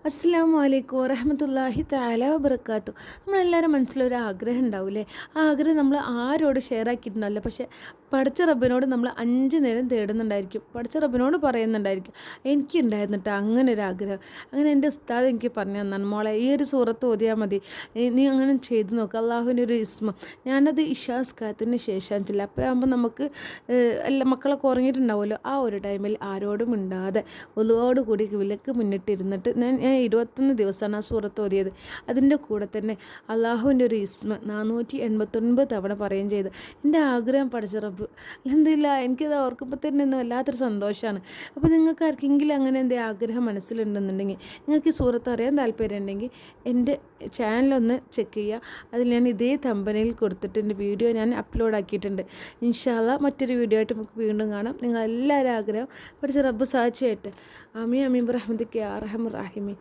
അസ്സലാമു അലൈക്കും വറഹ്മത്തുള്ളാഹി തആല വബറകാതുഹു. നമ്മളെല്ലാവരും മനസ്സിലൊരു ആഗ്രഹം ഉണ്ടാവില്ലേ? ആ ആഗ്രഹം നമ്മൾ ആരോട് ഷെയർ ആക്കിയിട്ടുണ്ടാവില്ല. പക്ഷേ പടച്ച റബ്ബിനോട് നമ്മൾ 5 നേരം തേടുന്നുണ്ടായിരിക്കും. പടച്ച റബ്ബിനോട് പറയുന്നുണ്ടായിരിക്കും, എനിക്കുണ്ടായിരുന്നു ട്ടോ അങ്ങനെ ഒരു ആഗ്രഹം. അങ്ങനെ എൻ്റെ ഉസ്താദ് എനിക്ക് പറഞ്ഞു തന്നാണ്, മോളെ ഈ ഒരു സൂറത്ത് ഓതിയാൽ മതി, നീ അങ്ങനെ ചെയ്ത് നോക്ക്, അള്ളാഹുവിൻ്റെ ഒരു ഇസ്മ. ഞാനത് ഇശാ നിസ്കാരത്തിന് ശേഷം ചില അപ്പോൾ ആകുമ്പോൾ നമുക്ക് എല്ലാ മക്കളൊക്കെ ഉറങ്ങിയിട്ടുണ്ടാവുമല്ലോ, ആ ഒരു ടൈമിൽ ആരോടും മിണ്ടാതെ ഒലുവോടുകൂടി വിലക്ക് മുന്നിട്ടിരുന്നിട്ട് ഞാൻ 21 ദിവസമാണ് ആ സൂറത്ത് ഓതിയത്. അതിൻ്റെ കൂടെ തന്നെ അള്ളാഹുവിൻ്റെ ഒരു ഇസ്മ 489 തവണ പറയുകയും ചെയ്ത് എൻ്റെ ആഗ്രഹം പഠിച്ച റബ്ബ് അൽഹംദുലില്ലാ, എനിക്കത് ഓർക്കുമ്പോൾ തന്നെ ഇന്ന് വല്ലാത്തൊരു സന്തോഷമാണ്. അപ്പോൾ നിങ്ങൾക്ക് ആർക്കെങ്കിലും അങ്ങനെ എന്തെങ്കിലും ആഗ്രഹം മനസ്സിലുണ്ടെന്നുണ്ടെങ്കിൽ, നിങ്ങൾക്ക് ഈ സൂറത്ത് അറിയാൻ താല്പര്യം ഉണ്ടെങ്കിൽ എൻ്റെ ചാനലൊന്ന് ചെക്ക് ചെയ്യുക. അതിൽ ഞാൻ ഇതേ തമ്പനയിൽ കൊടുത്തിട്ട് എൻ്റെ വീഡിയോ ഞാൻ അപ്ലോഡ് ആക്കിയിട്ടുണ്ട്. ഇൻഷാ അല്ലാ മറ്റൊരു വീഡിയോ ആയിട്ട് നമുക്ക് വീണ്ടും കാണാം. നിങ്ങളെല്ലാവരും ആഗ്രഹം പഠിച്ച റബ്ബ് സാധിച്ചായിട്ട് ആമീൻ ആമീൻ ബിറഹ്മതിക യാ അർഹമർ റഹീമീൻ.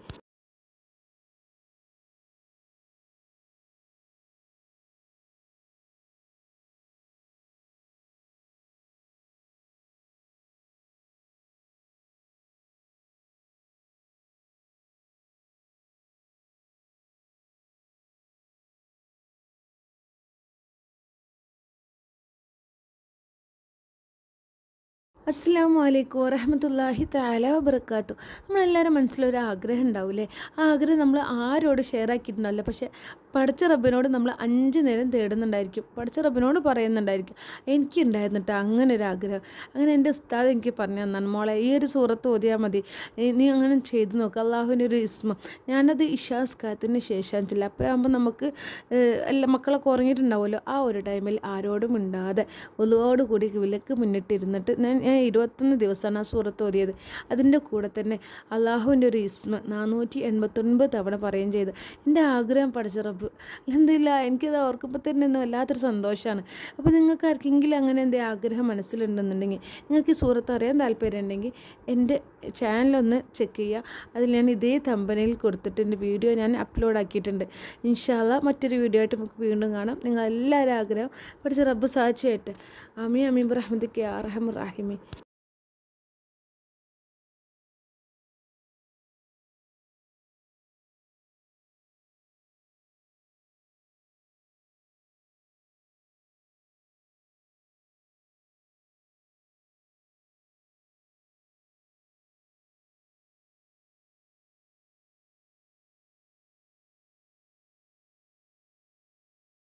അസ്സലാമു അലൈക്കും വറഹ്മത്തുള്ളാഹി തആല വബറകാതുഹു. നമ്മളെല്ലാവരും മനസ്സിലൊരു ആഗ്രഹം ഉണ്ടാവില്ലേ? ആ ആഗ്രഹം നമ്മൾ ആരോട് ഷെയർ ആക്കിയിട്ടുണ്ടാവില്ല. പക്ഷേ പടച്ച റബ്ബിനോട് നമ്മൾ 5 നേരം തേടുന്നുണ്ടായിരിക്കും. പടച്ച റബ്ബിനോട് പറയുന്നുണ്ടായിരിക്കും, എനിക്കുണ്ടായിരുന്നു ട്ടോ അങ്ങനെ ഒരു ആഗ്രഹം. അങ്ങനെ എൻ്റെ ഉസ്താദ് എനിക്ക് പറഞ്ഞു തന്നാണ്, മോളെ ഈ ഒരു സൂറത്ത് ഓതിയാൽ മതി, നീ അങ്ങനെ ചെയ്ത് നോക്ക്, അള്ളാഹുവിൻ്റെ ഒരു ഇസ്മ. ഞാനത് ഇശാ നിസ്കാരത്തിന് ശേഷം ചില അപ്പോൾ ആകുമ്പോൾ നമുക്ക് എല്ലാ മക്കളൊക്കെ ഉറങ്ങിയിട്ടുണ്ടാവുമല്ലോ, ആ ഒരു ടൈമിൽ ആരോടും മിണ്ടാതെ ഒലുവോടുകൂടി വിലക്ക് മുന്നിട്ടിരുന്നിട്ട് ഞാൻ 21 ദിവസമാണ് ആ സൂറത്ത് ഓതിയത്. അതിൻ്റെ കൂടെ തന്നെ അള്ളാഹുവിൻ്റെ ഒരു ഇസ്മ 489 തവണ പറയുകയും ചെയ്ത് എൻ്റെ ആഗ്രഹം പഠിച്ച റബ്ബ് അൽഹംദുലില്ലാ, എനിക്കത് ഓർക്കുമ്പോൾ തന്നെ ഇന്ന് വല്ലാത്തൊരു സന്തോഷമാണ്. അപ്പോൾ നിങ്ങൾക്ക് ആർക്കെങ്കിലും അങ്ങനെ എന്തെങ്കിലും ആഗ്രഹം മനസ്സിലുണ്ടെന്നുണ്ടെങ്കിൽ, നിങ്ങൾക്ക് ഈ സൂറത്ത് അറിയാൻ താല്പര്യം ഉണ്ടെങ്കിൽ എൻ്റെ ചാനലൊന്ന് ചെക്ക് ചെയ്യുക. അതിൽ ഞാൻ ഇതേ തമ്പനയിൽ കൊടുത്തിട്ട് എൻ്റെ വീഡിയോ ഞാൻ അപ്ലോഡ് ആക്കിയിട്ടുണ്ട്. ഇൻഷാ അല്ലാ മറ്റൊരു വീഡിയോ ആയിട്ട് നമുക്ക് വീണ്ടും കാണാം. നിങ്ങളെല്ലാവരും ആഗ്രഹം പഠിച്ച റബ്ബ് സാധിച്ചായിട്ട് ആമീൻ ആമീൻ ബിറഹ്മതിക യാ അർഹമർ റഹീമീൻ.